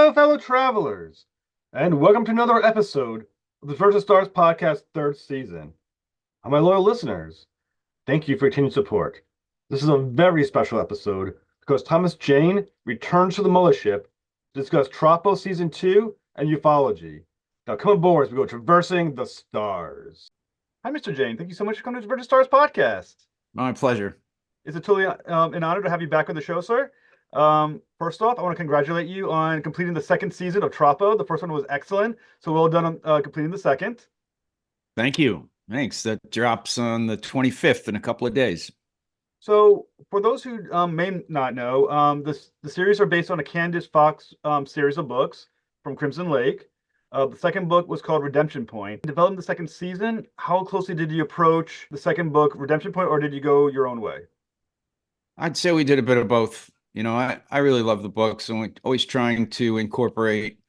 Hello, fellow travelers, and welcome to another episode of the Versus Stars podcast third season. And my loyal listeners, thank you for your continued support. This is a very special episode because Thomas Jane returns to the mothership to discuss Troppo Season 2 and Ufology. Now come aboard as we go traversing the stars. Hi, Mr. Jane. Thank you so much for coming to the Versus Stars podcast. My pleasure. It's a totally an honor to have you back on the show, sir. First off, I want to congratulate you on completing the second season of Troppo. The first one was excellent, so well done on completing the second. Thank you. Thanks. That drops on the 25th in a couple of days. So, for those who may not know, the series are based on a Candace Fox series of books from Crimson Lake. The second book was called Redemption Point. Developing the second season, how closely did you approach the second book, Redemption Point, or did you go your own way? I'd say we did a bit of both. I really love the books, and we're always trying to incorporate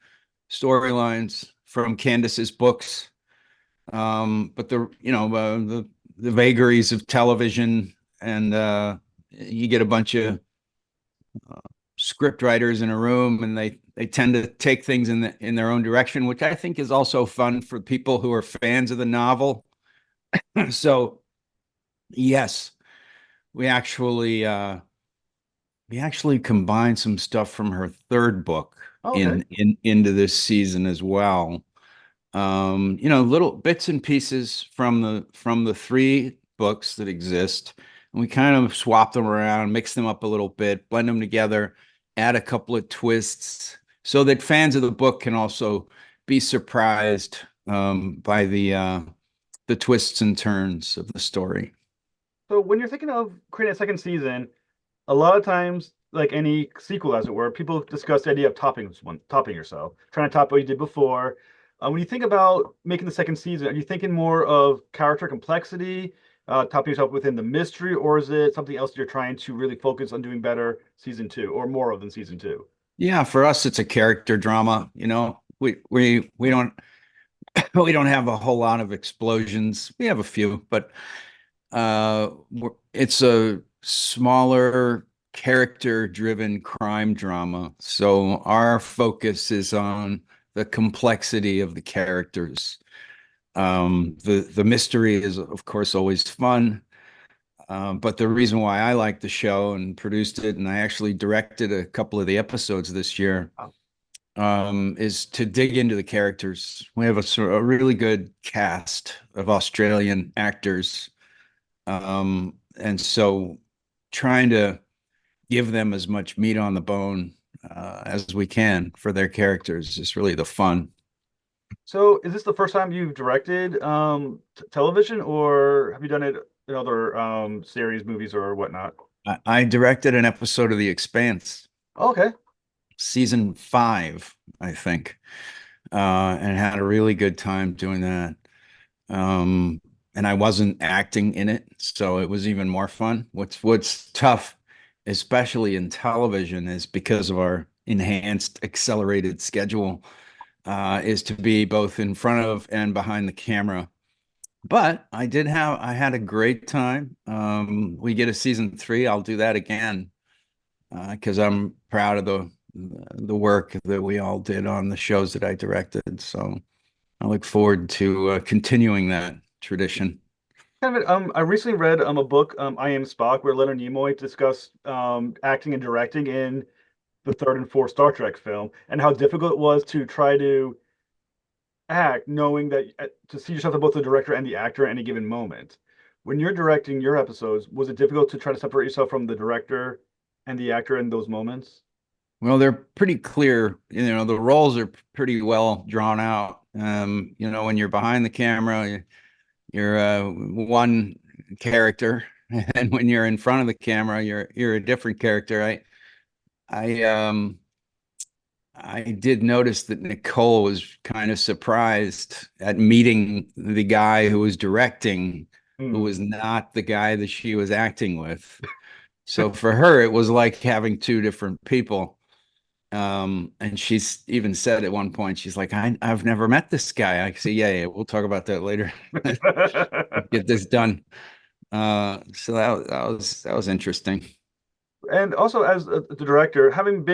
storylines from Candace's books. But the vagaries of television, and you get a bunch of script writers in a room, and they tend to take things in their own direction, which I think is also fun for people who are fans of the novel. So, yes, we actually combined some stuff from her third book Okay. into this season as well. Little bits and pieces from the three books that exist, and we kind of swap them around, mix them up a little bit, blend them together, add a couple of twists, so that fans of the book can also be surprised by the twists and turns of the story. So, when you're thinking of creating a second season, a lot of times, like any sequel, as it were, people discuss the idea of topping yourself, trying to top what you did before. When you think about making the second season, are you thinking more of character complexity, topping yourself within the mystery, or is it something else you're trying to really focus on doing better season two, or more of than season two? Yeah, for us, it's a character drama. We don't we don't have a whole lot of explosions. We have a few, but it's a smaller character-driven crime drama. So our focus is on the complexity of the characters. The mystery is, of course, always fun. But the reason why I like the show and produced it, and I actually directed a couple of the episodes this year, is to dig into the characters. We have a really good cast of Australian actors. And so trying to give them as much meat on the bone as we can for their characters is really the fun. So, is this the first time you've directed television, or have you done it in other series, movies, or whatnot? I directed an episode of The Expanse, Okay. season 5, I think, and had a really good time doing that. And I wasn't acting in it, so it was even more fun. What's tough, especially in television, is because of our enhanced accelerated schedule, is to be both in front of and behind the camera. But I had a great time. We get a season 3, I'll do that again, because I'm proud of the work that we all did on the shows that I directed. So I look forward to continuing that tradition. I recently read a book, I Am Spock, where Leonard Nimoy discussed acting and directing in the third and fourth Star Trek film, and how difficult it was to try to act, knowing that to see yourself as both the director and the actor at any given moment. When you're directing your episodes, was it difficult to try to separate yourself from the director and the actor in those moments? Well, they're pretty clear. The roles are pretty well drawn out. When you're behind the camera, you're one character, and when you're in front of the camera, you're a different character. I um I did notice that Nicole was kind of surprised at meeting the guy who was directing, who Hmm. was not the guy that she was acting with. So for her, it was like having two different people. And she's even said at one point, she's like, I've never met this guy. I say, yeah, we'll talk about that later. Get this done. So that was interesting. And also, as the director, having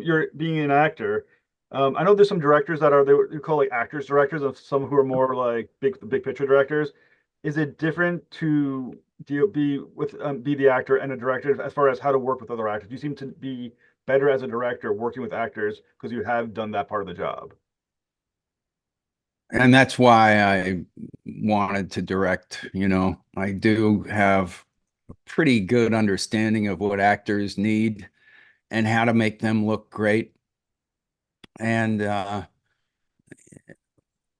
your being an actor, I know there's some directors that are they call like actors directors, and some who are more like big picture directors. Is it different to be with be the actor and a director as far as how to work with other actors? You seem to be better as a director working with actors because you have done that part of the job. And that's why I wanted to direct. I do have a pretty good understanding of what actors need and how to make them look great and how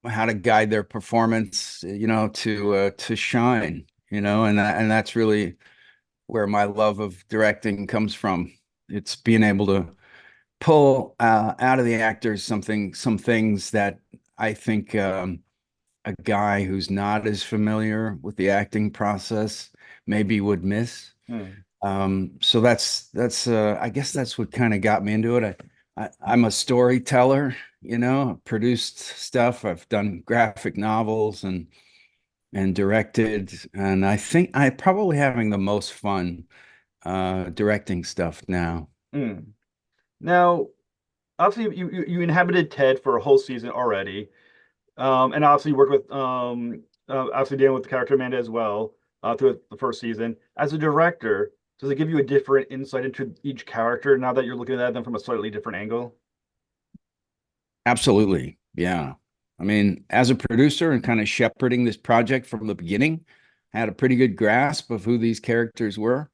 to guide their performance, to shine, and that's really where my love of directing comes from. It's being able to pull out of the actors some things that I think a guy who's not as familiar with the acting process maybe would miss. Hmm. So that's I guess that's what kind of got me into it. I'm a storyteller, I've produced stuff. I've done graphic novels and directed, and I think I'm probably having the most fun directing stuff now. Hmm. Now, obviously, you inhabited Ted for a whole season already. And obviously you worked with obviously dealing with the character Amanda as well through the first season. As a director, does it give you a different insight into each character now that you're looking at them from a slightly different angle? Absolutely. Yeah. I mean, as a producer and kind of shepherding this project from the beginning, I had a pretty good grasp of who these characters were.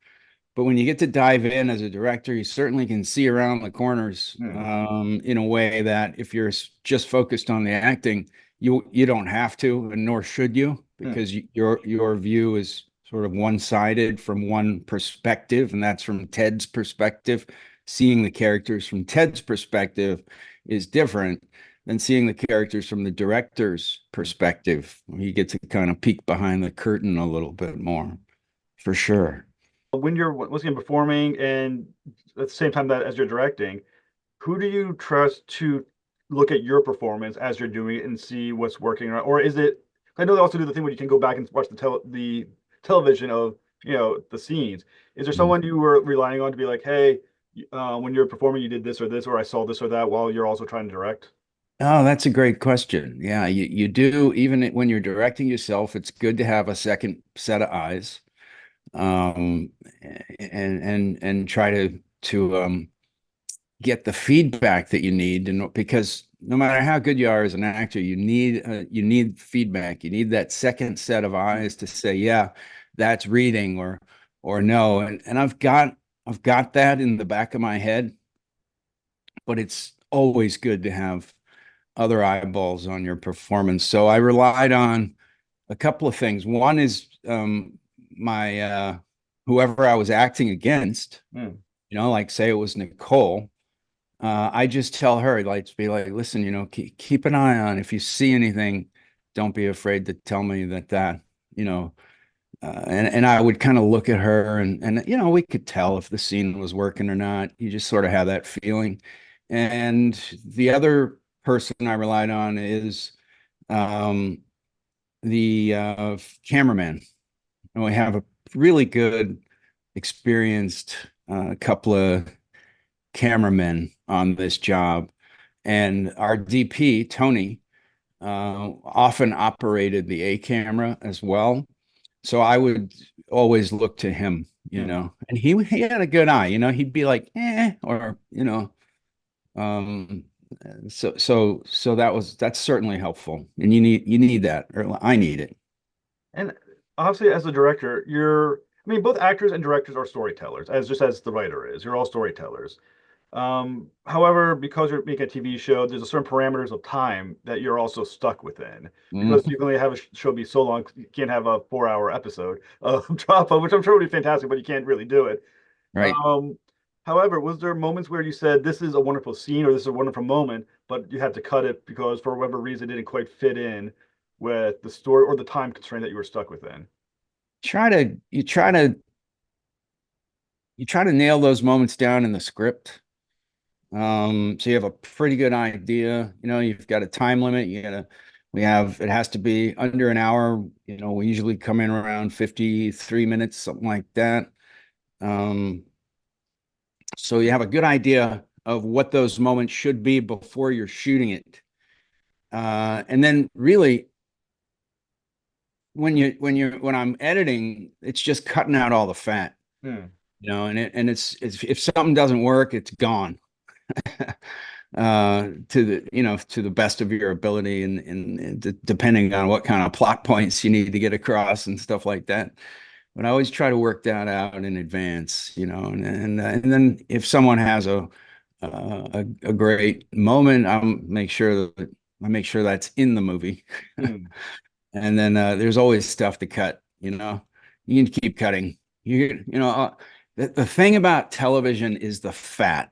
But when you get to dive in as a director, you certainly can see around the corners Hmm. in a way that if you're just focused on the acting, you don't have to, and nor should you, Hmm. because your view is sort of one-sided from one perspective, and that's from Ted's perspective. Seeing the characters from Ted's perspective is different than seeing the characters from the director's perspective. You get to kind of peek behind the curtain a little bit more, for sure. When you're once again performing and at the same time that as you're directing, who do you trust to look at your performance as you're doing it and see what's working, or is it? I know they also do the thing where you can go back and watch the television of the scenes. Is there someone you were relying on to be like, hey, when you're performing, you did this or this, or I saw this or that while you're also trying to direct? Oh, that's a great question. Yeah, you do, even when you're directing yourself, it's good to have a second set of eyes, um, and try to get the feedback that you need, and because no matter how good you are as an actor, you need feedback. You need that second set of eyes to say, yeah, that's reading, or no. And I've got that in the back of my head, but it's always good to have other eyeballs on your performance. So I relied on a couple of things. One is my whoever I was acting against, Hmm. like say it was Nicole. I just tell her, like, to be like, listen, keep an eye on if you see anything, don't be afraid to tell me that, you know, and I would kind of look at her and we could tell if the scene was working or not. You just sort of have that feeling. And the other person I relied on is um, the cameraman. And we have a really good, experienced couple of cameramen on this job. And our DP, Tony, often operated the A camera as well. So I would always look to him, Hmm. and he had a good eye, he'd be like, or, um, so that's certainly helpful. And you need that, or I need it. And obviously, as a director, I mean, both actors and directors are storytellers, as just as the writer is. You're all storytellers. However, because you're making a TV show, there's a certain parameters of time that you're also stuck within. Because Mhm. you can only have a show be so long, you can't have a 4 hour episode of Troppo, which I'm sure would be fantastic, but you can't really do it. Right. Um, However, was there moments where you said this is a wonderful scene or this is a wonderful moment, but you had to cut it because for whatever reason it didn't quite fit in with the story or the time constraint that you were stuck within? Try to you try to nail those moments down in the script. So you have a pretty good idea. You've got a time limit. It has to be under an hour. We usually come in around 53 minutes, something like that. Um, so you have a good idea of what those moments should be before you're shooting it. And then really when I'm editing, it's just cutting out all the fat, Hmm. it's if something doesn't work, it's gone. To the best of your ability, and depending on what kind of plot points you need to get across and stuff like that. But I always try to work that out in advance, and then if someone has a great moment, I make sure that's in the movie. Hmm. And then there's always stuff to cut, you can keep cutting. The thing about television is the fat.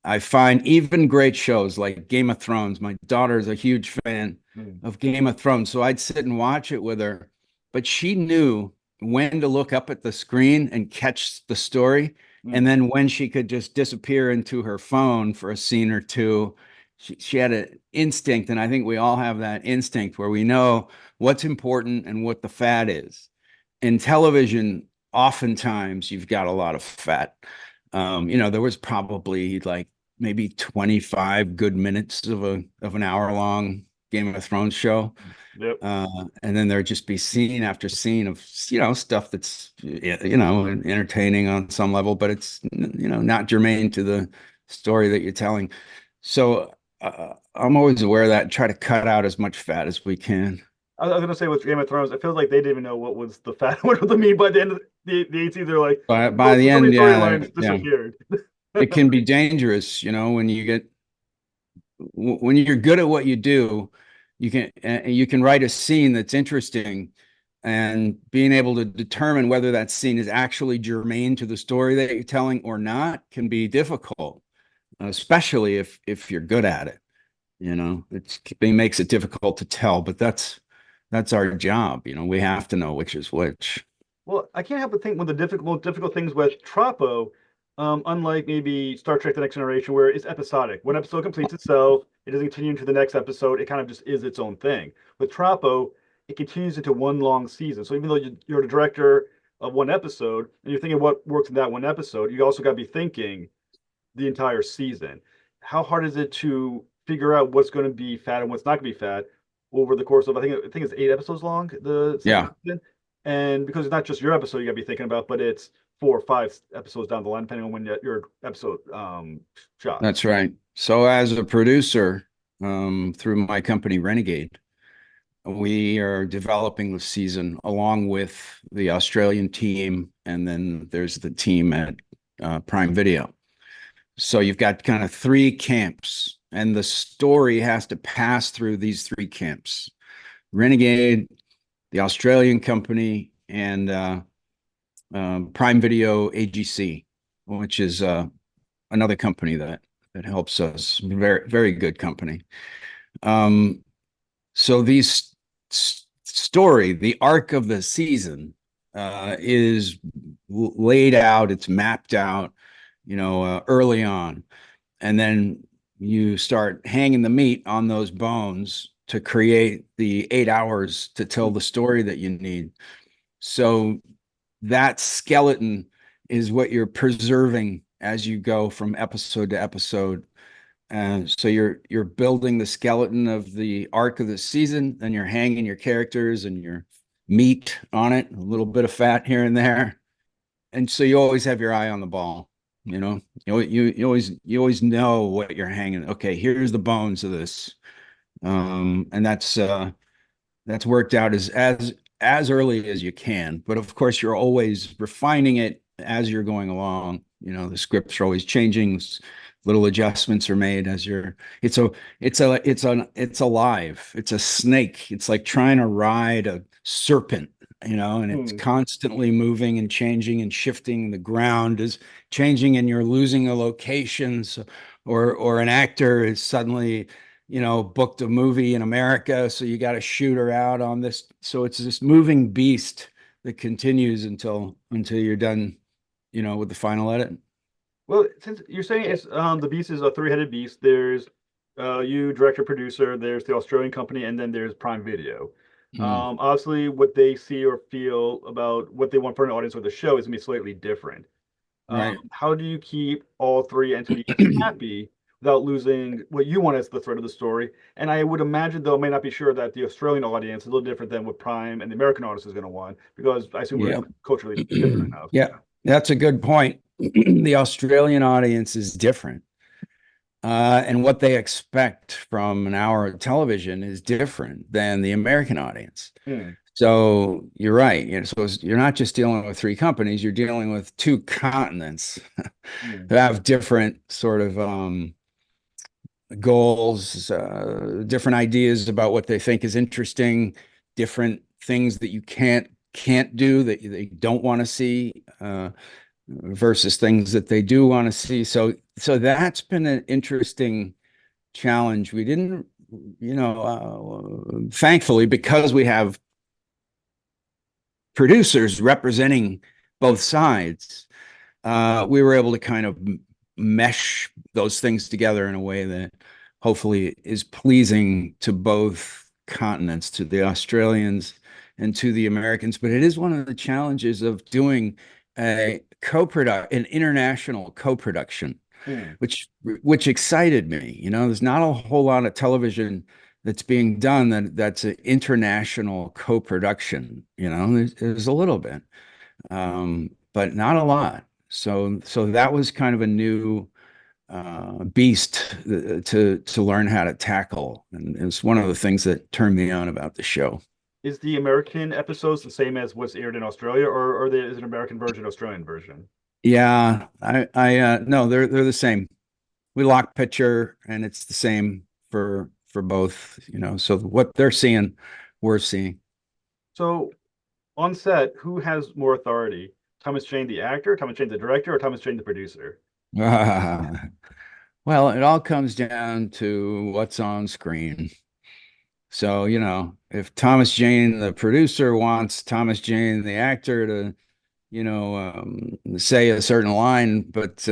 I find even great shows like Game of Thrones. My daughter's a huge fan Hmm. of Game of Thrones, so I'd sit and watch it with her. But she knew when to look up at the screen and catch the story, and Hmm. then when she could just disappear into her phone for a scene or two. She had an instinct, and I think we all have that instinct where we know what's important and what the fat is. In television, oftentimes you've got a lot of fat. There was probably like maybe 25 good minutes of an hour long Game of Thrones show. Yep. And then there'd just be scene after scene of, stuff that's, entertaining on some level, but it's, not germane to the story that you're telling. So I'm always aware of that and try to cut out as much fat as we can. I was gonna say with Game of Thrones, it feels like they didn't even know what was the fat, what was the mean by the end of the 18th. They're like, By so, the so many end, yeah, storylines yeah, disappeared. it can be dangerous, when you're good at what you do, you can write a scene that's interesting, and being able to determine whether that scene is actually germane to the story that you're telling or not can be difficult, especially if you're good at it. It makes it difficult to tell, but that's our job. We have to know which is which. Well, I can't help but think one of the difficult things with Troppo, unlike maybe Star Trek: The Next Generation, where it's episodic. One episode completes itself, it doesn't continue into the next episode. It kind of just is its own thing. With Troppo, it continues into one long season. So even though you're the director of one episode and you're thinking what works in that one episode, you also got to be thinking the entire season. How hard is it to figure out what's going to be fat and what's not going to be fat over the course of I think it's 8 episodes long, the second Yeah, season, and because it's not just your episode you got to be thinking about, but it's 4 or 5 episodes down the line depending on when your episode shot. that's right. So as a producer, through my company Renegade, we are developing the season along with the Australian team, and then there's the team at Prime Video. So you've got kind of three camps, and the story has to pass through these three camps: Renegade, the Australian company, and Prime Video AGC, which is another company that helps us. Very, very good company. Um, so these story, the arc of the season, is laid out. It's mapped out, early on, and then you start hanging the meat on those bones to create the 8 hours to tell the story that you need. So that skeleton is what you're preserving as you go from episode to episode. And so you're building the skeleton of the arc of the season, then you're hanging your characters and your meat on it, a little bit of fat here and there. And so you always have your eye on the ball. You always know what you're hanging. Okay, here's the bones of this. And that's worked out as early as you can. But of course, you're always refining it as you're going along. The scripts are always changing. Little adjustments are made as you're. It's alive. It's a snake. It's like trying to ride a serpent. And it's Hmm. constantly moving and changing and shifting. The ground is changing, and you're losing a location. So, or an actor is suddenly booked a movie in America, so you got to shoot her out on this. So it's this moving beast that continues until you're done, with the final edit. Well, since you're saying it's the beast is a three-headed beast, there's you director producer, there's the Australian company, and then there's Prime Video. Mm. Obviously what they see or feel about what they want for an audience or the show is gonna be slightly different. Right. How do you keep all three entities happy without losing what you want as the thread of the story? And I would imagine, though, I may not be sure that the Australian audience is a little different than what Prime and the American audience is going to want, because I assume we're Yeah. culturally different enough. Yeah, that's a good point. The Australian audience is different. And what they expect from an hour of television is different than the American audience. Hmm. So you're right. So you're not just dealing with three companies, you're dealing with two continents Hmm. who have different sort of goals, different ideas about what they think is interesting, different things that you can't do that they don't want to see. Versus things that they do want to see. So that's been an interesting challenge. We didn't, thankfully, because we have producers representing both sides, we were able to kind of mesh those things together in a way that hopefully is pleasing to both continents, to the Australians and to the Americans. But it is one of the challenges of doing an international co-production, Hmm. which excited me. There's not a whole lot of television that's being done that's an international co-production. There's a little bit, but not a lot. So that was kind of a new beast to learn how to tackle, and it's one of the things that turned me on about the show. Is the American episodes the same as what's aired in Australia, or is it an American version, Australian version? Yeah, no, they're the same. We lock picture, and it's the same for both. So what they're seeing, we're seeing. So on set, who has more authority? Thomas Jane, the actor, Thomas Jane, the director, or Thomas Jane, the producer? Well, it all comes down to what's on screen. So, if Thomas Jane, the producer, wants Thomas Jane, the actor, to, say a certain line, but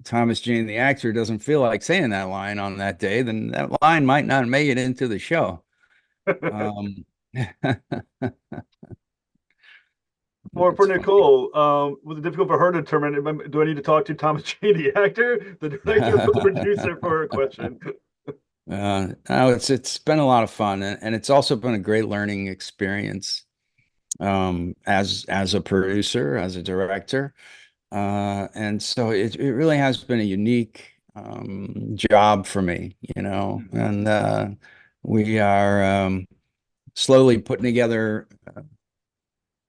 Thomas Jane, the actor, doesn't feel like saying that line on that day, then that line might not make it into the show. Um, For it's fun. Nicole, was it difficult for her to determine, do I need to talk to Thomas Jane, the actor, the director, or the producer for her question? No, it's been a lot of fun, and it's also been a great learning experience as a producer, as a director, and so it really has been a unique job for me, and we are slowly putting together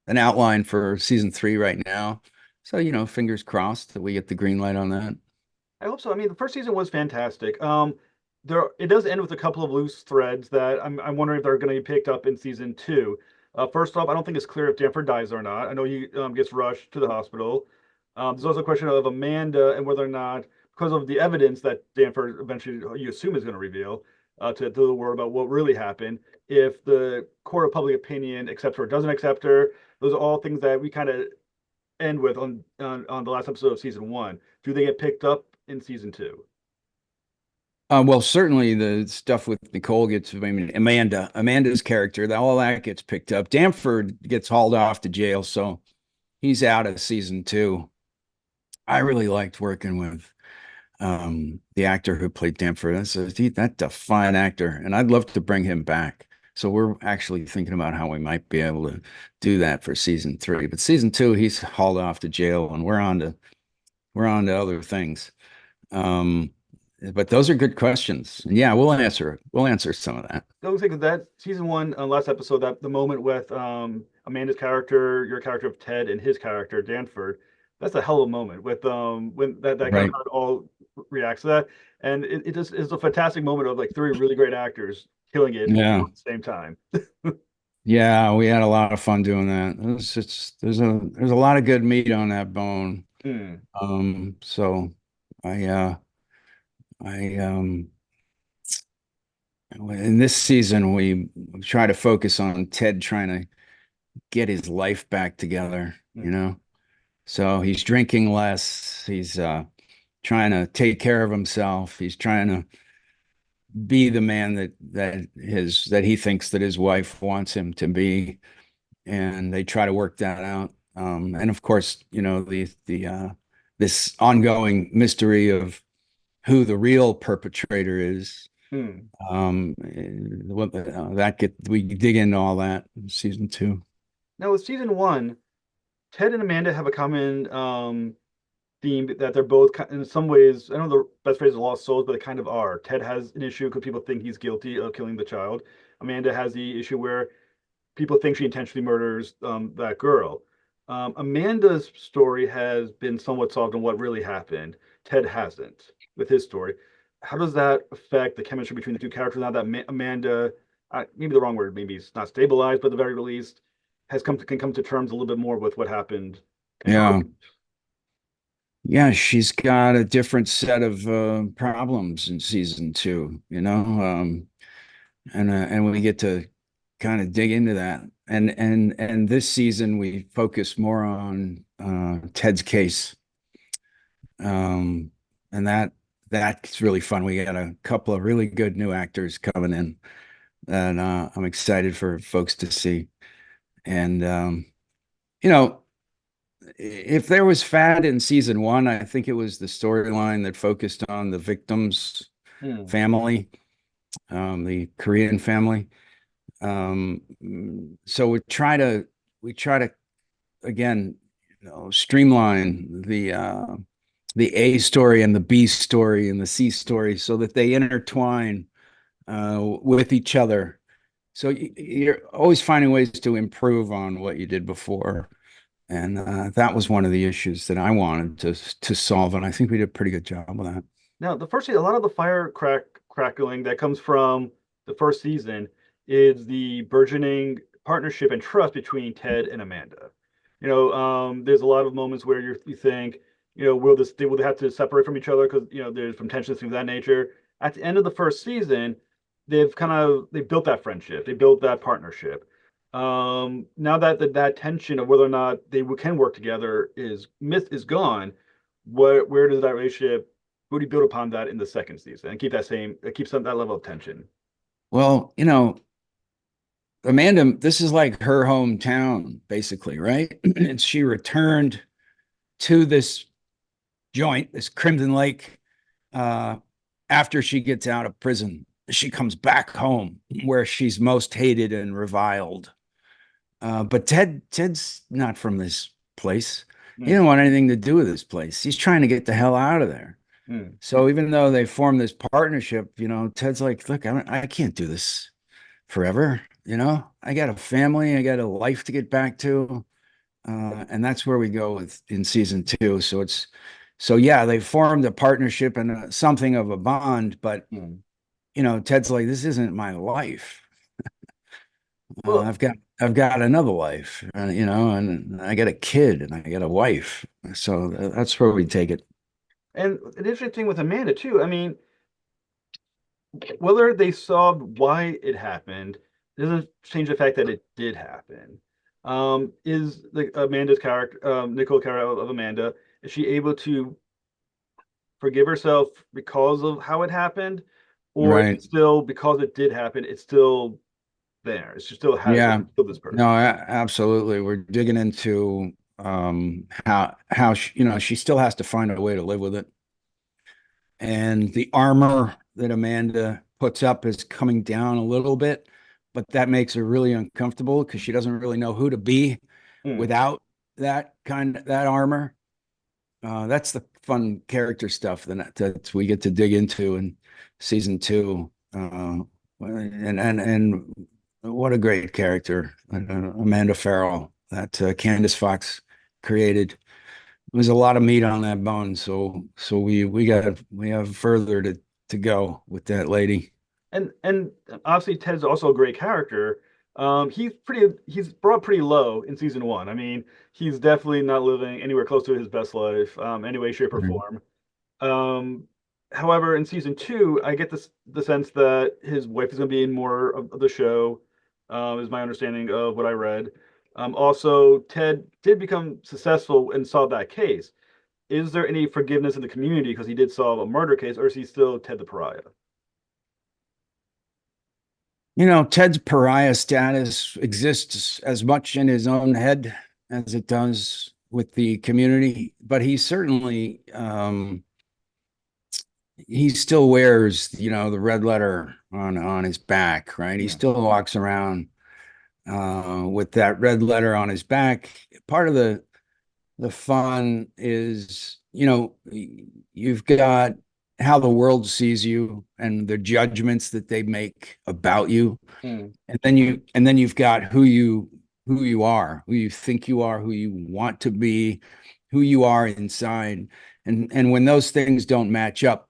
an outline for season 3 right now. So, fingers crossed that we get the green light on that. I hope so. I mean, the first season was fantastic. There it does end with a couple of loose threads that I'm wondering if they're going to be picked up in season two. First off, I don't think it's clear if Danford dies or not. I know he gets rushed to the hospital. There's also a question of Amanda and whether or not, because of the evidence that Danford eventually you assume is going to reveal to the world about what really happened, if the court of public opinion accepts her or doesn't accept her. Those are all things that we kind of end with on the last episode of season one. Do they get picked up in season two? Well, certainly the stuff with Nicole gets, I mean, Amanda's character, all that gets picked up. Danford gets hauled off to jail, so he's out of season 2. I really liked working with the actor who played Danford. That's a fine actor, and I'd love to bring him back. So we're actually thinking about how we might be able to do that for season 3. But season 2, he's hauled off to jail, and we're on to other things. Um, but those are good questions. And yeah, we'll answer it. We'll answer some of that. It looks like that season one, last episode, that the moment with Amanda's character, your character of Ted, and his character Danford, that's a hell of a moment with when that kind of Right. crowd all reacts to that, and it just is a fantastic moment of like three really great actors killing it Yeah. at the same time. Yeah, we had a lot of fun doing that. There's a lot of good meat on that bone. Hmm. So I I in this season we try to focus on Ted trying to get his life back together, Hmm. So he's drinking less, he's trying to take care of himself, he's trying to be the man that he thinks that his wife wants him to be, and they try to work that out. And of course, this ongoing mystery of who the real perpetrator is. Hmm. We dig into all that in season two. Now with season one, Ted and Amanda have a common theme that they're both in some ways. I don't know the best phrase is lost souls, but they kind of are. Ted has an issue because people think he's guilty of killing the child. Amanda has the issue where people think she intentionally murders that girl. Amanda's story has been somewhat solved on what really happened. Ted hasn't with his story. How does that affect the chemistry between the two characters now that Amanda, maybe the wrong word, maybe it's not stabilized, but at the very least, can come to terms a little bit more with what happened in her Yeah. life? Yeah, she's got a different set of problems in season two, and we get to kind of dig into that. And this season we focus more on Ted's case. And that's really fun. We got a couple of really good new actors coming in, and I'm excited for folks to see. And you know, if there was fat in season one, I think it was the storyline that focused on the victim's Hmm. family, the Korean family. So we try to again, streamline the A story and the B story and the C story so that they intertwine with each other. So you're always finding ways to improve on what you did before. And that was one of the issues that I wanted to solve, and I think we did a pretty good job with that. Now, the first a lot of the crackling that comes from the first season is the burgeoning partnership and trust between Ted and Amanda. There's a lot of moments where you think, will they have to separate from each other because there's some tensions things of that nature. At the end of the first season, they've built that friendship, they built that partnership. Now that tension of whether or not can work together is gone. Where does that relationship? Would you build upon that in the second season and keep that level of tension? Well, Amanda, this is like her hometown, basically, right? And she returned to this joint, this Crimson Lake, uh, after she gets out of prison. She comes back home where she's most hated and reviled. But Ted's not from this place. He Mm, didn't want anything to do with this place. He's trying to get the hell out of there. mm. So even though they form this partnership, Ted's like, look, I can't do this forever. I got a family, I got a life to get back to. And that's where we go with in season two. So yeah, they formed a partnership and something of a bond, but Mm. Ted's like, this isn't my life. Uh, Well, I've got I've got another life, and I got a kid and I got a wife. So that's where we take it. and an interesting thing with Amanda too. I mean, whether they solved why it happened doesn't change the fact that it did happen. Is the Amanda's character, Nicole character of Amanda, is she able to forgive herself because of how it happened, or is Right. it still because it did happen? It's still there. It's just still has Yeah. killed this No, person. absolutely. We're digging into how she still has to find a way to live with it. And the armor that Amanda puts up is coming down a little bit, but that makes her really uncomfortable because she doesn't really know who to be Mm. without that armor. That's the fun character stuff that we get to dig into in season two. And what a great character, Amanda Farrell, that Candace Fox created. There's a lot of meat on that bone, so we have further to go with that lady. And obviously Ted is also a great character. He's brought pretty low in season one. I mean, he's definitely not living anywhere close to his best life, any way, shape, or Mhm. form. Um, However, in season two, I get the sense that his wife is going to be in more of the show. Is my understanding of what I read. Also, Ted did become successful and solve that case. Is there any forgiveness in the community because he did solve a murder case, or is he still Ted the pariah? Ted's pariah status exists as much in his own head as it does with the community, but he certainly he still wears, the red letter on his back, right? He Yeah. still walks around with that red letter on his back. Part of the fun is, you've got how the world sees you and the judgments that they make about you. Mm. And then you've got who you are, who you think you are, who you want to be, who you are inside. And when those things don't match up,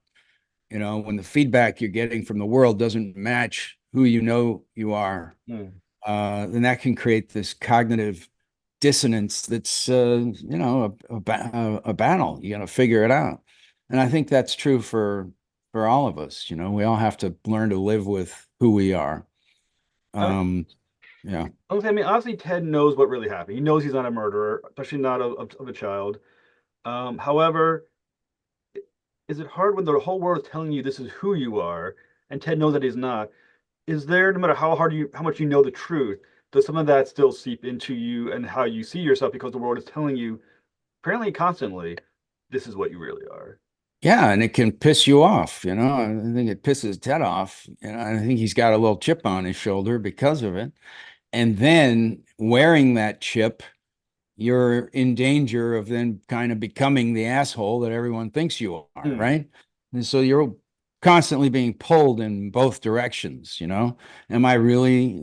when the feedback you're getting from the world doesn't match who you are, Mm. then that can create this cognitive dissonance that's a battle. You got to figure it out. And I think that's true for all of us. We all have to learn to live with who we are. I, um yeah. I mean, honestly, Ted knows what really happened. He knows he's not a murderer, especially not of a child. However, is it hard when the whole world is telling you this is who you are, and Ted knows that he's not? Is there, no matter how much you know the truth, does some of that still seep into you and how you see yourself because the world is telling you, apparently constantly, this is what you really are? Yeah, and it can piss you off. I think it pisses Ted off. I think he's got a little chip on his shoulder because of it. And then wearing that chip, you're in danger of then kind of becoming the asshole that everyone thinks you are, Hmm. right? And so you're constantly being pulled in both directions. Am I really,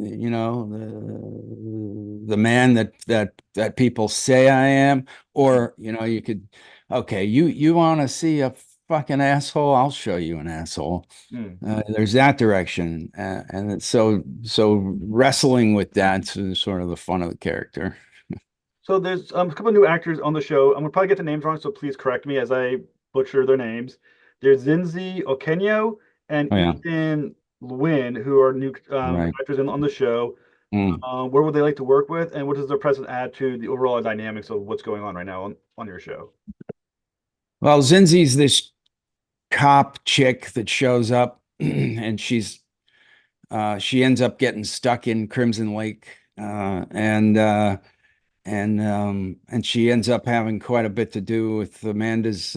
the man that people say I am? Or, you could, okay, you want to see a fucking asshole? I'll show you an asshole. Hmm. There's that direction, and it's so wrestling with that's sort of the fun of the character. So there's a couple of new actors on the show. I'm gonna probably get the names wrong, so please correct me as I butcher their names. There's Zinzi Okenyo and Oh yeah, Ethan Lewin, who are new right. actors on the show. Mm. Where would they like to work with, and what does their presence add to the overall dynamics of what's going on right now on your show? Well, Zinzi's this cop chick that shows up, and she ends up getting stuck in Crimson Lake, and she ends up having quite a bit to do with Amanda's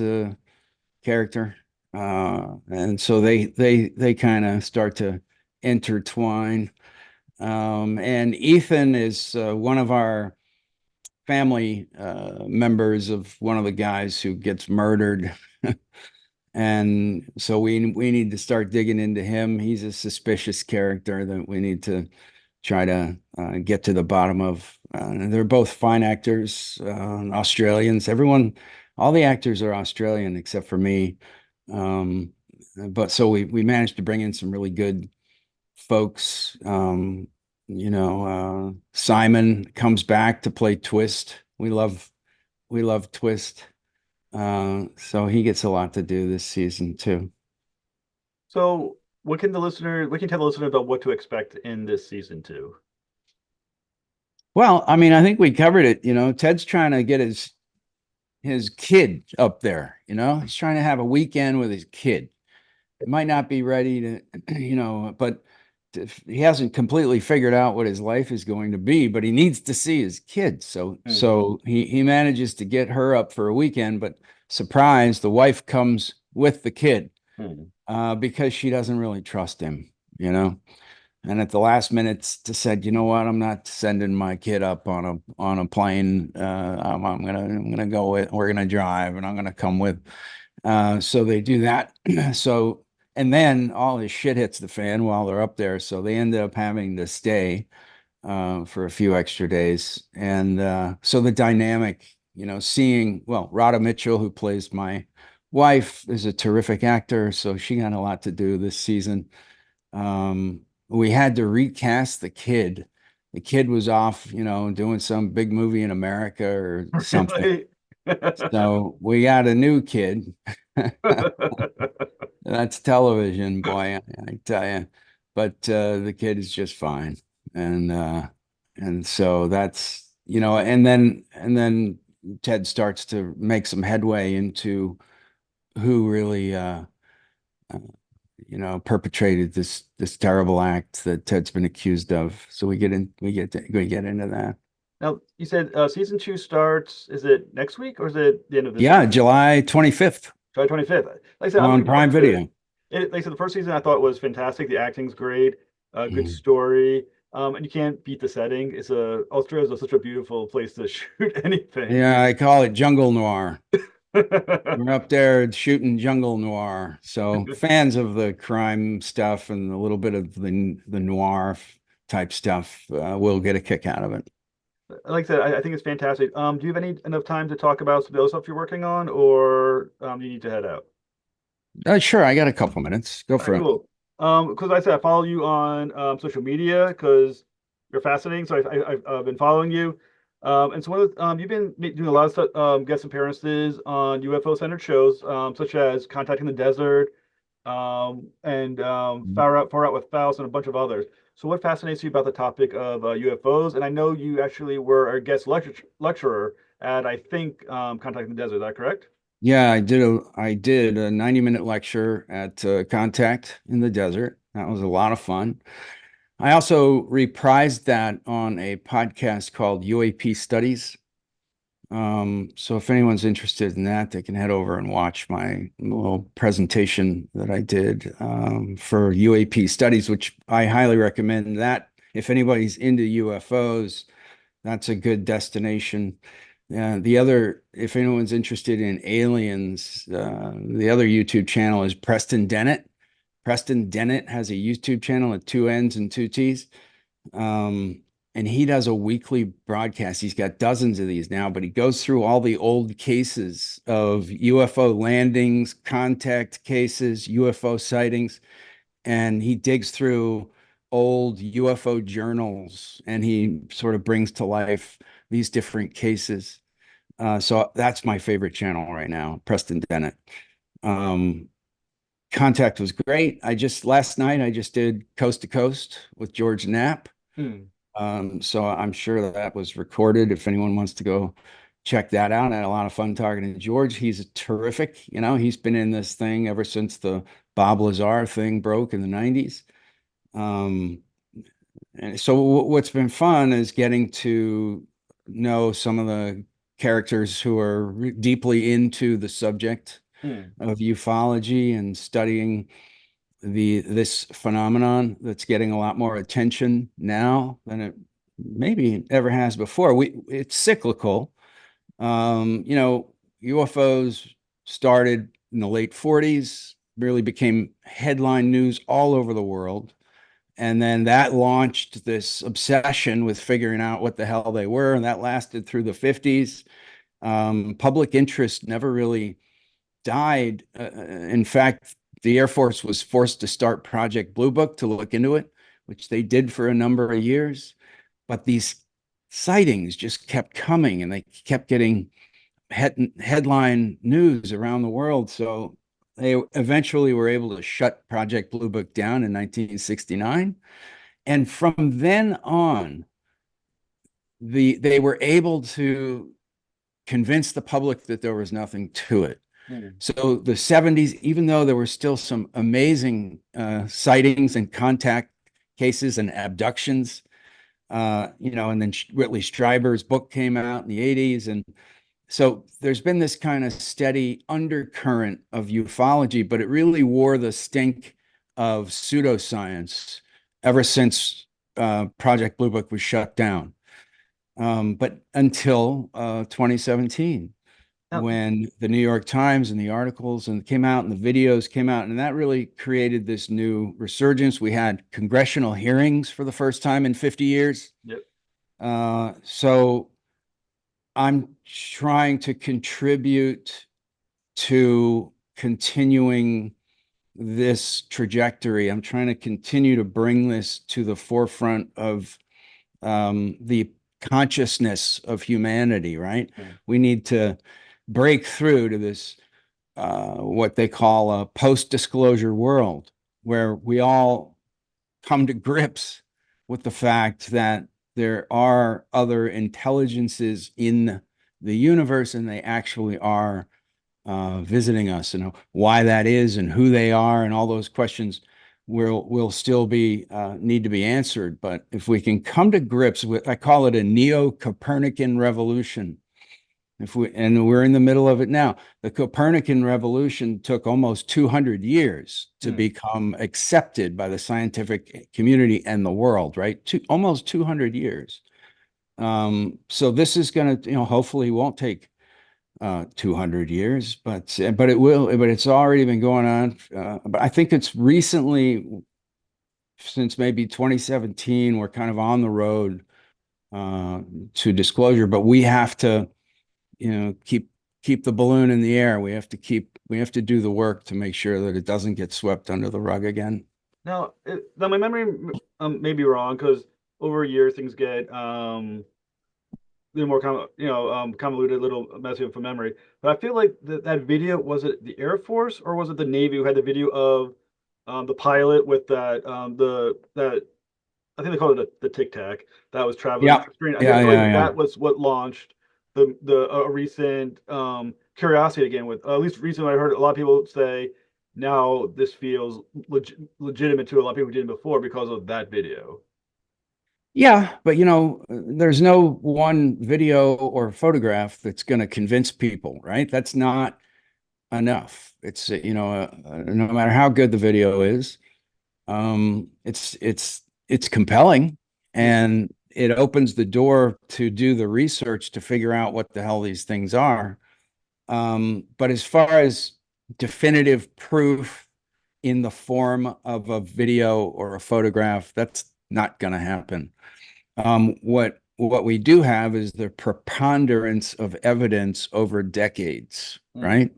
character, and so they kind of start to intertwine. And Ethan is one of our family members of one of the guys who gets murdered. And so we need to start digging into him. He's a suspicious character that we need to try to get to the bottom of. They're both fine actors, Australians. All the actors are Australian except for me. Um, but so we managed to bring in some really good folks. Simon comes back to play Twist. We love Twist. So he gets a lot to do this season too. So, what can you tell the listener about what to expect in this season two? Well, I mean, I think we covered it. Ted's trying to get his kid up there. He's trying to have a weekend with his kid. It might not be ready to, but he hasn't completely figured out what his life is going to be, but he needs to see his kid. So Hmm. so he manages to get her up for a weekend, but surprise, the wife comes with the kid Hmm. because she doesn't really trust him, you know. And at the last minute, said, you know what, I'm not sending my kid up on a plane. I'm gonna go with. We're gonna drive, and I'm gonna come with. So they do that. So and then all this shit hits the fan while they're up there. So they ended up having to stay for a few extra days. And so the dynamic, seeing, well, Rhoda Mitchell, who plays my wife, is a terrific actor. So she got a lot to do this season. We had to recast the kid. The kid was off, doing some big movie in America or something. Really? So we got a new kid. That's television, boy, I tell you. But the kid is just fine, and so that's and then Ted starts to make some headway into who really uh, perpetrated this terrible act that Ted's been accused of. So we get into that. Now, you said season two starts, is it next week or is it the end of this Yeah, week? July 25th July 25th. Like I said, I'm on looking forward Prime to it. Video. Like I said, the first season I thought was fantastic. The acting's great, good Mhm. story, and you can't beat the setting. Austria is such a beautiful place to shoot anything. Yeah, I call it jungle noir. We're up there shooting jungle noir. So fans of the crime stuff and a little bit of the noir type stuff will get a kick out of it. Like I said, I think it's fantastic. Do you have enough time to talk about some of the other stuff you're working on, or you need to head out? Sure, I got a couple minutes. Go All right, for it. cool. Because I said I follow you on social media because you're fascinating. So I've been following you. And so you've been doing a lot of stuff, guest appearances on UFO centered shows, such as Contacting the Desert, and Far Out with Faust, and a bunch of others. So what fascinates you about the topic of UFOs? And I know you actually were a guest lecturer at, I think, Contacting the Desert. Is that correct? Yeah, I did a 90-minute lecture at Contact in the Desert. That was a lot of fun. I also reprised that on a podcast called UAP Studies. So if anyone's interested in that, they can head over and watch my little presentation that I did for UAP Studies, which I highly recommend that. If anybody's into UFOs, that's a good destination. If anyone's interested in aliens, the other YouTube channel is Preston Dennett. Preston Dennett has a YouTube channel at two N's and two T's. Um, and he does a weekly broadcast. He's got dozens of these now, but he goes through all the old cases of UFO landings, contact cases, UFO sightings, and he digs through old UFO journals and he sort of brings to life these different cases. So that's my favorite channel right now, Preston Dennett. Um, Contact was great. Last night I just did Coast to Coast with George Knapp. Hmm. So I'm sure that was recorded. If anyone wants to go check that out, I had a lot of fun talking to George. He's terrific. He's been in this thing ever since the Bob Lazar thing broke in the 90s. Um, and so what's been fun is getting to know some of the characters who are deeply into the subject Hmm. of ufology and studying this phenomenon that's getting a lot more attention now than it maybe ever has before. It's cyclical. UFOs started in the late 40s, really became headline news all over the world. And then that launched this obsession with figuring out what the hell they were. And that lasted through the 50s. Public interest never really died. In fact, the Air Force was forced to start Project Blue Book to look into it, which they did for a number of years. But these sightings just kept coming and they kept getting headline news around the world. So they eventually were able to shut Project Blue Book down in 1969. And from then on, they were able to convince the public that there was nothing to it. Hmm. So the 70s, even though there were still some amazing sightings and contact cases and abductions, and then Whitley Strieber's book came out in the 80s. And so there's been this kind of steady undercurrent of ufology, but it really wore the stink of pseudoscience ever since Project Blue Book was shut down. But until 2017 Now, when the New York Times and the articles and came out and the videos came out, and that really created this new resurgence. We had congressional hearings for the first time in 50 years. yep. So I'm trying to contribute to continuing this trajectory. I'm trying to continue to bring this to the forefront of the consciousness of humanity, right? Hmm. We need to break through to this, what they call a post-disclosure world, where we all come to grips with the fact that there are other intelligences in the universe and they actually are visiting us, and why that is and who they are and all those questions will still be need to be answered. But if we can come to grips with, I call it a neo-Copernican revolution. And we're in the middle of it now. The Copernican revolution took almost 200 years to become accepted by the scientific community and the world, right? Almost 200 years. So this is going to, hopefully won't take 200 years, but it will, but it's already been going on. But I think it's recently, since maybe 2017, we're kind of on the road to disclosure, but we have to, keep the balloon in the air. We have to do the work to make sure that it doesn't get swept under the rug again. Now my memory may be wrong because over a year things get little more convoluted, a little messy from memory. But I feel like that video, was it the Air Force or was it the Navy who had the video of the pilot with that I think they called it the Tic Tac that was traveling Yeah, on the screen. I yeah, feel like yeah, that was what launched the a recent curiosity again. With at least recently, I heard a lot of people say now this feels legitimate to a lot of people who didn't before because of that video. yeah. But there's no one video or photograph that's going to convince people, right? That's not enough. It's no matter how good the video is, it's compelling, and it opens the door to do the research to figure out what the hell these things are. But as far as definitive proof in the form of a video or a photograph, that's not going to happen. What we do have is the preponderance of evidence over decades, right?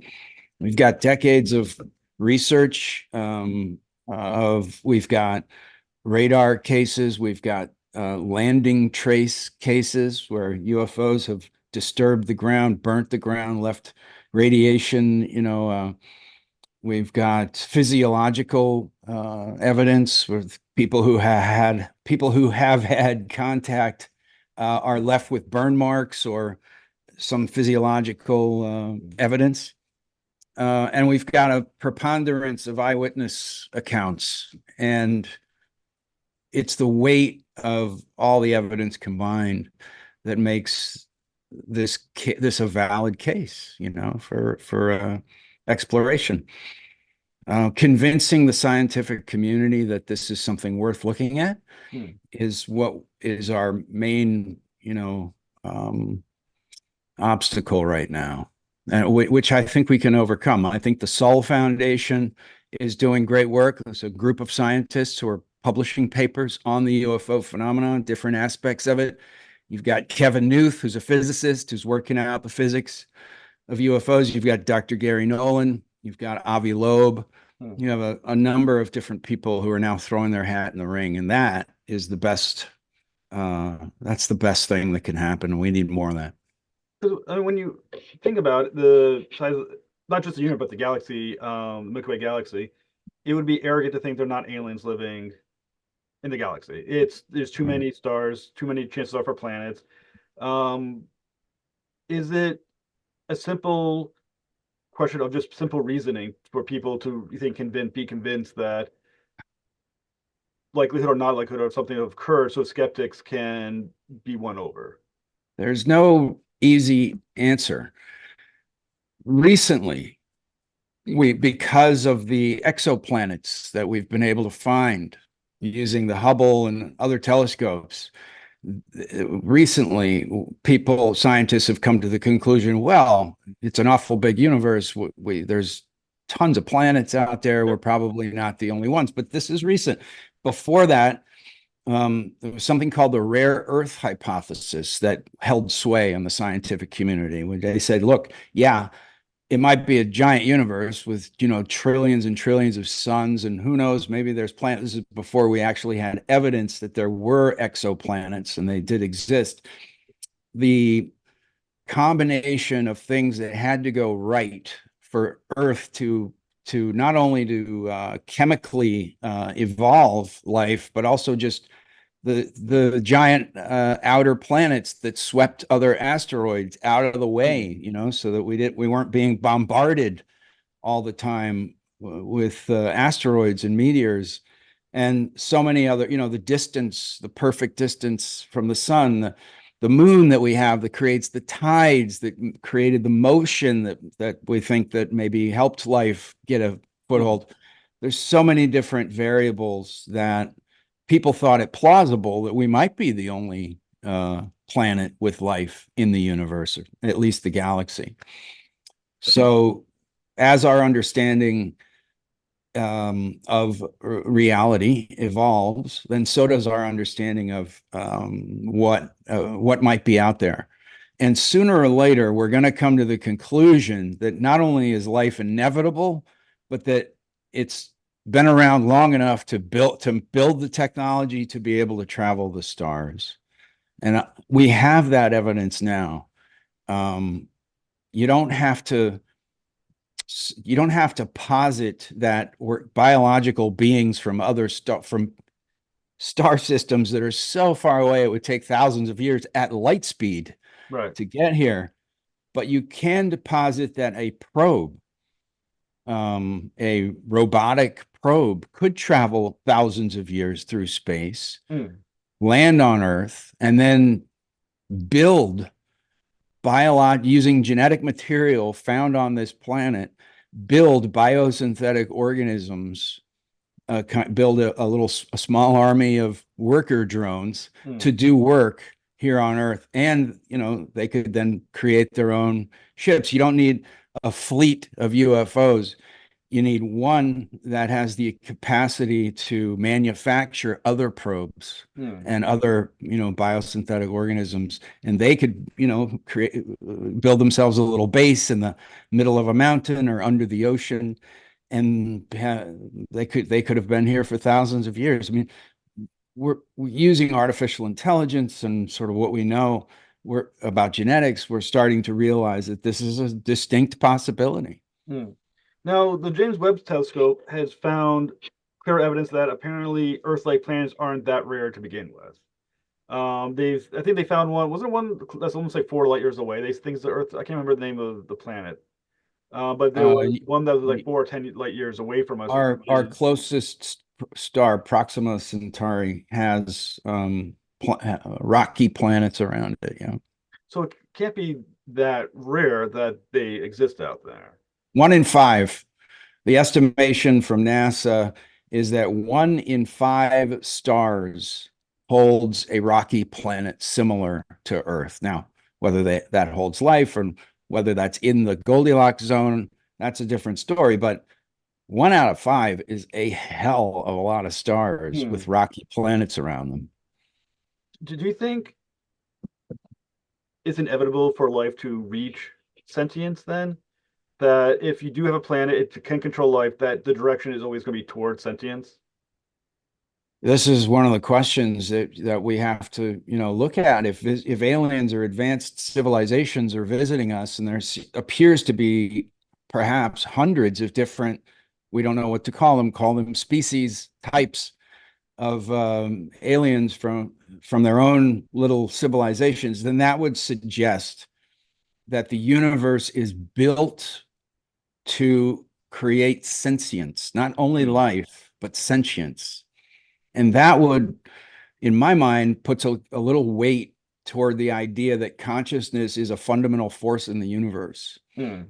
We've got decades of research. We've got radar cases. We've got landing trace cases where UFOs have disturbed the ground, burnt the ground, left radiation. We've got physiological evidence with people who have had contact are left with burn marks or some physiological evidence. And we've got a preponderance of eyewitness accounts, and it's the weight of all the evidence combined that makes this a valid case, for exploration. Convincing the scientific community that this is something worth looking at is what is our main, obstacle right now, and which I think we can overcome. I think the Sol Foundation is doing great work. There's a group of scientists who are publishing papers on the UFO phenomenon, different aspects of it. You've got Kevin Newth, who's a physicist, who's working out the physics of UFOs. You've got Dr. Gary Nolan. You've got Avi Loeb. You have a number of different people who are now throwing their hat in the ring, and that is the best. That's the best thing that can happen. We need more of that. I mean, when you think about the size, not just the universe, but the galaxy, the Milky Way galaxy, it would be arrogant to think they're not aliens living in the galaxy. There's too many stars, too many chances are for planets. Is it a simple question of just simple reasoning for people to be convinced that likelihood or not likelihood of something have occurred, so skeptics can be won over? There's no easy answer. Recently, because of the exoplanets that we've been able to find using the Hubble and other telescopes, recently scientists have come to the conclusion, well, it's an awful big universe. There's tons of planets out there. We're probably not the only ones, but this is recent. Before that, there was something called the rare earth hypothesis that held sway in the scientific community, where they said, look, yeah, it might be a giant universe with, trillions and trillions of suns, and who knows, maybe there's planets. This is before we actually had evidence that there were exoplanets and they did exist. The combination of things that had to go right for Earth to not only to chemically evolve life, but also just the giant outer planets that swept other asteroids out of the way, so that we weren't being bombarded all the time with asteroids and meteors. and so many other, the distance, the perfect distance from the sun, the moon that we have that creates the tides that created the motion that we think that maybe helped life get a Hmm. foothold. There's so many different variables that people thought it plausible that we might be the only planet with life in the universe, or at least the galaxy. So, as our understanding of reality evolves, then so does our understanding of what might be out there. And sooner or later, we're going to come to the conclusion that not only is life inevitable, but that it's been around long enough to build the technology to be able to travel the stars. And we have that evidence now. Um, you don't have to you don't have to posit that we're biological beings from other stuff from star systems that are so far away it would take thousands of years at light speed Right. to get here. But you can deposit that a probe, a robotic probe, could travel thousands of years through space, Hmm. land on Earth, and then build using genetic material found on this planet, build biosynthetic organisms, build a small army of worker drones Hmm. to do work here on Earth. And, they could then create their own ships. You don't need a fleet of UFOs. You need one that has the capacity to manufacture other probes Hmm. and other, biosynthetic organisms. And they could, build themselves a little base in the middle of a mountain or under the ocean. And they could have been here for thousands of years. I mean, we're using artificial intelligence and sort of what we know about genetics. We're starting to realize that this is a distinct possibility. Hmm. Now, the James Webb Telescope has found clear evidence that apparently Earth-like planets aren't that rare to begin with. I think they found one. Was there one that's almost like 4 light years away? They think it's the Earth. I can't remember the name of the planet. But there Uh, was one that was like 4 or 10 light years away from us. our closest star, Proxima Centauri, has rocky planets around it. Yeah, So it can't be that rare that they exist out there. 1 in 5. The estimation from NASA is that 1 in 5 stars holds a rocky planet similar to Earth. Now, whether that holds life or whether that's in the Goldilocks zone, that's a different story. But 1 out of 5 is a hell of a lot of stars Hmm. with rocky planets around them. Did you think it's inevitable for life to reach sentience then? That if you do have a planet, it can control life, that the direction is always going to be towards sentience? This is one of the questions that we have to, look at. If aliens or advanced civilizations are visiting us, and there appears to be perhaps hundreds of different, we don't know what to call them species, types of aliens from their own little civilizations, then that would suggest that the universe is built to create sentience, not only Hmm. life, but sentience. And that would, in my mind, puts a little weight toward the idea that consciousness is a fundamental force in the universe. Hmm.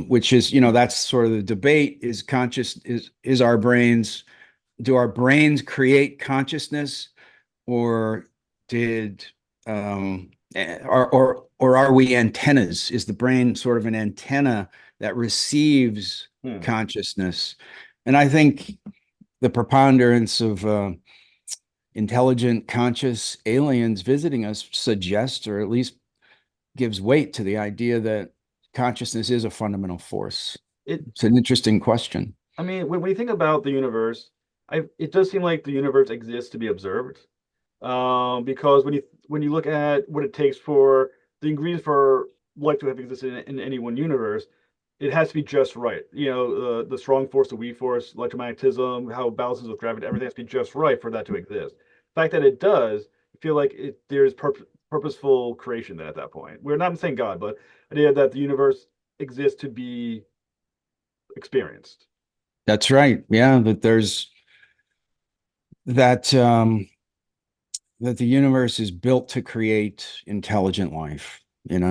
Which is, that's sort of the debate: is conscious is our brains do our brains create consciousness, or did or are we antennas? Is the brain sort of an antenna that receives Hmm. consciousness? And I think the preponderance of intelligent, conscious aliens visiting us suggests, or at least gives weight to the idea that consciousness is a fundamental force. It It's an interesting question. I mean, when you think about the universe, it does seem like the universe exists to be observed. Because when you look at what it takes for the ingredients for life to have existed in any one universe, it has to be just right. The strong force, the weak force, electromagnetism, how it balances with gravity, everything has to be just right for that to exist. The fact that it does, I feel like there's purposeful creation then at that point. We're not saying God, but idea that the universe exists to be experienced. That's right. Yeah, that there's that that the universe is built to create intelligent life, and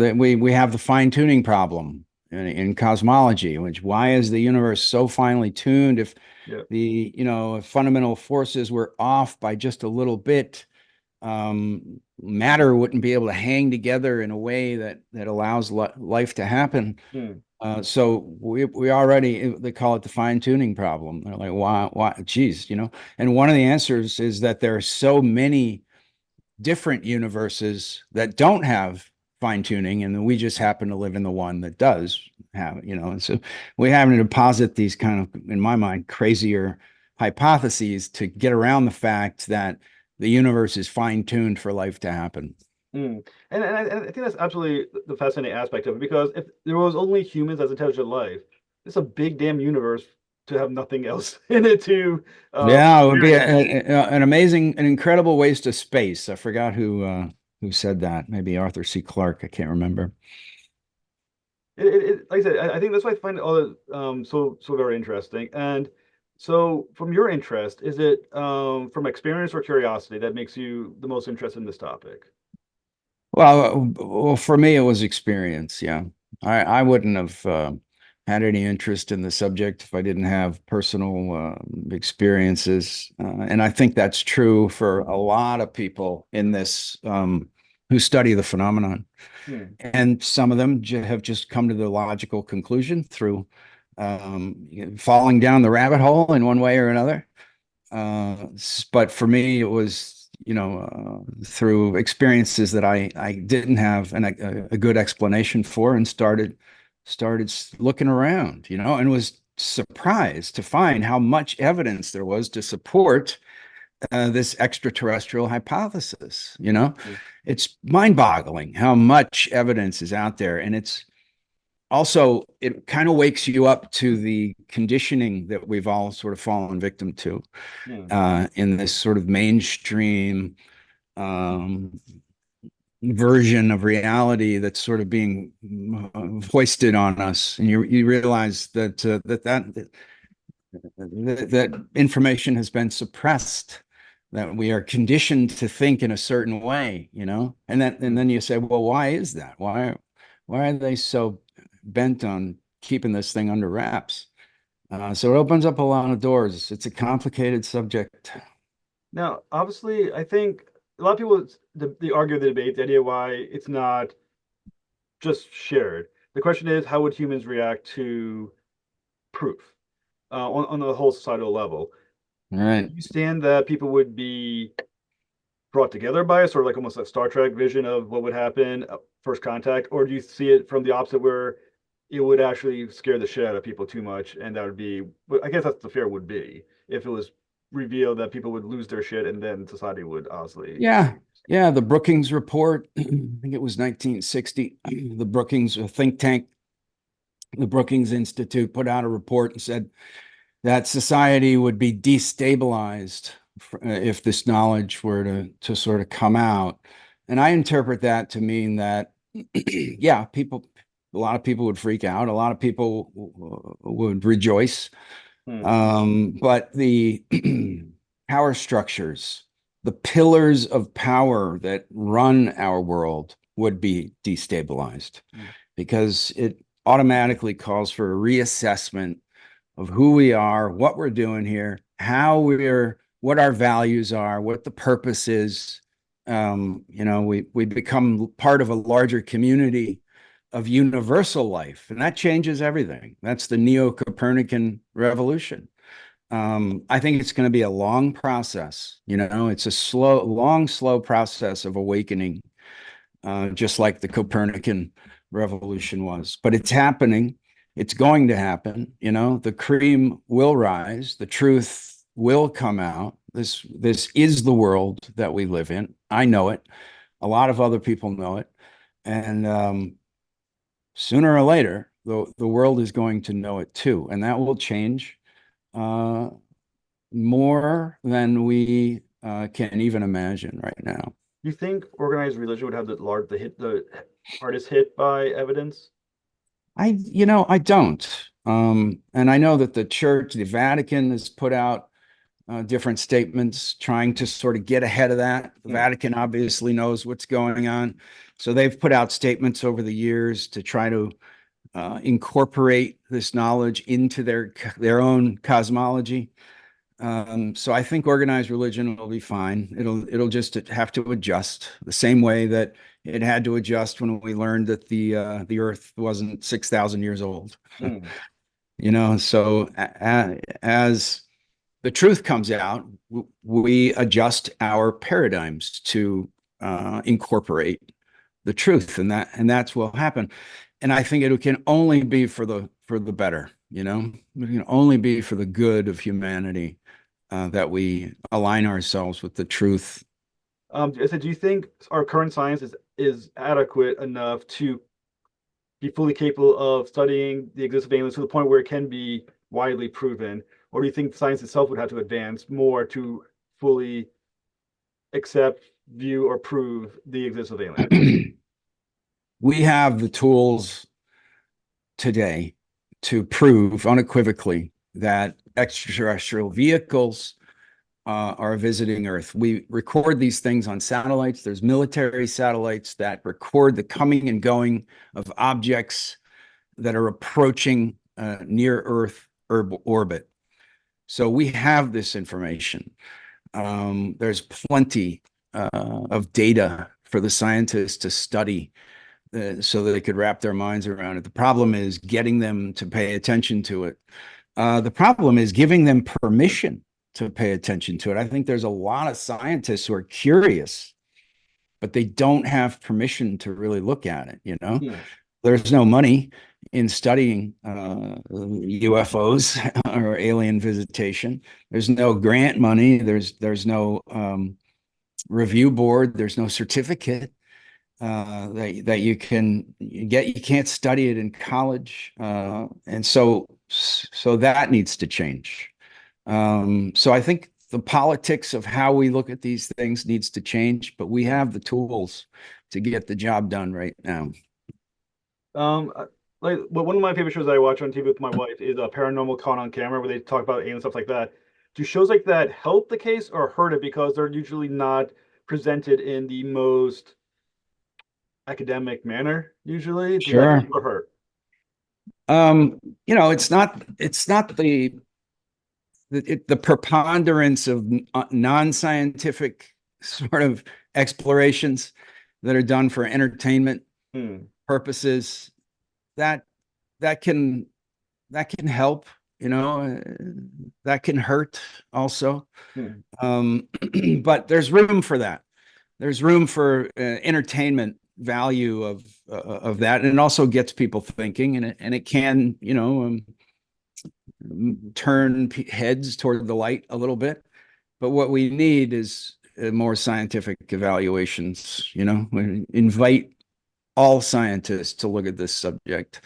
that we have the fine-tuning problem in cosmology, which why is the universe so finely tuned? If Yeah. if fundamental forces were off by just a little bit, matter wouldn't be able to hang together in a way that allows life to happen. Hmm. So we already, they call it the fine tuning problem. They're like, why, geez, and one of the answers is that there are so many different universes that don't have fine tuning, and we just happen to live in the one that does have it, and so we have to posit these kind of, in my mind, crazier hypotheses to get around the fact that the universe is fine tuned for life to happen. And I think that's absolutely the fascinating aspect of it because if there was only humans as intelligent life, it's a big damn universe to have nothing else in it to Yeah, it would be experience. an amazing, an incredible waste of space. I forgot who said that. Maybe Arthur C. Clarke. I can't remember. Like I said, I think that's why I find it all so very interesting. And so, from your interest, is it from experience or curiosity that makes you the most interested in this topic? Well, for me, it was experience. Yeah, I wouldn't have had any interest in the subject if I didn't have personal experiences, and I think that's true for a lot of people in this who study the phenomenon. Hmm. And some of them have just come to the logical conclusion through falling down the rabbit hole in one way or another. But for me, it was, through experiences that I didn't have a good explanation for, and started looking around, and was surprised to find how much evidence there was to support this extraterrestrial hypothesis. It's mind-boggling how much evidence is out there, and it kind of wakes you up to the conditioning that we've all sort of fallen victim to Hmm. in this sort of mainstream um, version of reality that's sort of being hoisted on us, and you realize that information has been suppressed, that we are conditioned to think in a certain way, and Hmm. then you say, well, why is that? Why are they so bent on keeping this thing under wraps? So it opens up a lot of doors. It's a complicated subject. Now, obviously, I think a lot of people they argue the debate, the idea why it's not just shared. The question is, how would humans react to proof on the whole societal level? All Do right. you stand that people would be brought together by a sort of like almost a Star Trek vision of what would happen first contact, or do you see it from the opposite where it would actually scare the shit out of people too much, and that would be, I guess that's the fear would be if it was revealed that people would lose their shit, and then society would obviously Yeah. change. Yeah. The Brookings report, I think it was 1960. The Brookings, a think tank, the Brookings Institute put out a report and said that society would be destabilized if this knowledge were to sort of come out. And I interpret that to mean that, yeah, a lot of people would freak out, a lot of people would rejoice, Hmm. but the power structures, the pillars of power that run our world would be destabilized Hmm. because it automatically calls for a reassessment of who we are, what we're doing here, what our values are, what the purpose is. We become part of a larger community of universal life, and that changes everything. That's the Neo-Copernican revolution. I think it's going to be a long process. It's a slow process of awakening, just like the Copernican revolution was. But it's happening. It's going to happen. The cream will rise. The truth will come out. This is the world that we live in. I know it. A lot of other people know it. And sooner or later, the world is going to know it too. And that will change uh, more than we can even imagine right now. Do you think organized religion would have the hardest hit by evidence? I don't. And I know that the church, the Vatican has put out different statements, trying to sort of get ahead of that. The Hmm. Vatican obviously knows what's going on. So they've put out statements over the years to try to incorporate this knowledge into their own cosmology. So I think organized religion will be fine. It'll just have to adjust the same way that it had to adjust when we learned that the Earth wasn't 6,000 years old. Hmm. So as the truth comes out, we adjust our paradigms to incorporate the truth, and that's what will happen. And I think it can only be for the better. It can only be for the good of humanity that we align ourselves with the truth. I said, do you think our current science is adequate enough to be fully capable of studying the existence of aliens to the point where it can be widely proven? Or do you think science itself would have to advance more to fully accept, view, or prove the existence of aliens? We have the tools today to prove unequivocally that extraterrestrial vehicles are visiting Earth. We record these things on satellites. There's military satellites that record the coming and going of objects that are approaching near Earth orbit. So we have this information. There's plenty of data for the scientists to study so that they could wrap their minds around it. The problem is getting them to pay attention to it. The problem is giving them permission to pay attention to it. I think there's a lot of scientists who are curious, but they don't have permission to really look at it. Hmm. There's no money in studying UFOs or alien visitation. There's no grant money. There's no review board. There's no certificate that you can get. You can't study it in college, and so that needs to change. So I think the politics of how we look at these things needs to change, but we have the tools to get the job done right now. Like one of my favorite shows that I watch on TV with my wife is Paranormal Caught on Camera, where they talk about alien stuff like that. Do shows like that help the case or hurt it because they're usually not presented in the most academic manner? Usually, does that Sure. help or hurt? It's not the preponderance of non-scientific sort of explorations that are done for entertainment Hmm. purposes that that can that can help, that can hurt also. Hmm. But there's room for that. There's room for entertainment value of that, and it also gets people thinking, and it can, turn heads toward the light a little bit. But what we need is more scientific evaluations. We invite all scientists to look at this subject,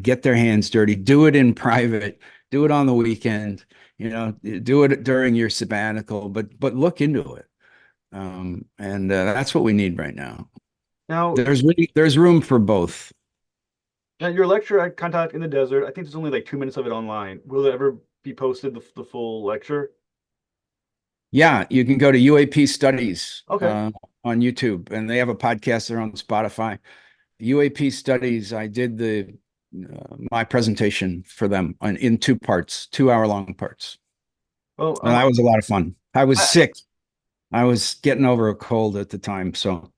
get their hands dirty, do it in private, do it on the weekend, do it during your sabbatical, but look into it. And that's what we need right now. Now, There's room for both. now, your lecture at Contact in the Desert, I think there's only like 2 minutes of it online. Will it ever be posted, the full lecture? Yeah, you can go to UAP Studies Okay. on YouTube, and they have a podcast there on Spotify. UAP Studies, I did my presentation for them in 2 parts, 2 hour long parts. Well, And that was a lot of fun. I was I, sick. I was getting over a cold at the time,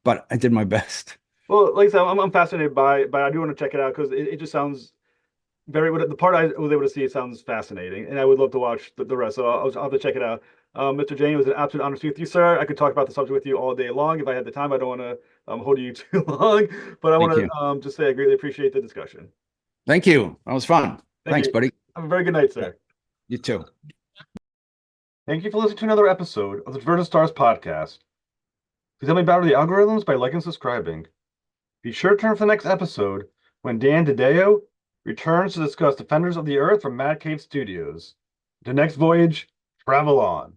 but I did my best. well, like I said, I'm fascinated by I do want to check it out because it just sounds very, the part I was able to see, it sounds fascinating, and I would love to watch the rest. So I'll have to check it out. Mr. Jane, it was an absolute honor to speak with you, sir. I could talk about the subject with you all day long if I had the time. I don't want to hold you too long, but I want Thank you. to just say I greatly appreciate the discussion. Thank you. That was fun. Thank Thanks, you. buddy. Have a very good night, sir. You too. Thank you for listening to another episode of the Versus Stars podcast. Please help me battle the algorithms by liking and subscribing. Be sure to turn for the next episode when Dan DiDeo returns to discuss Defenders of the Earth from Mad Cave Studios. The next voyage, travel on.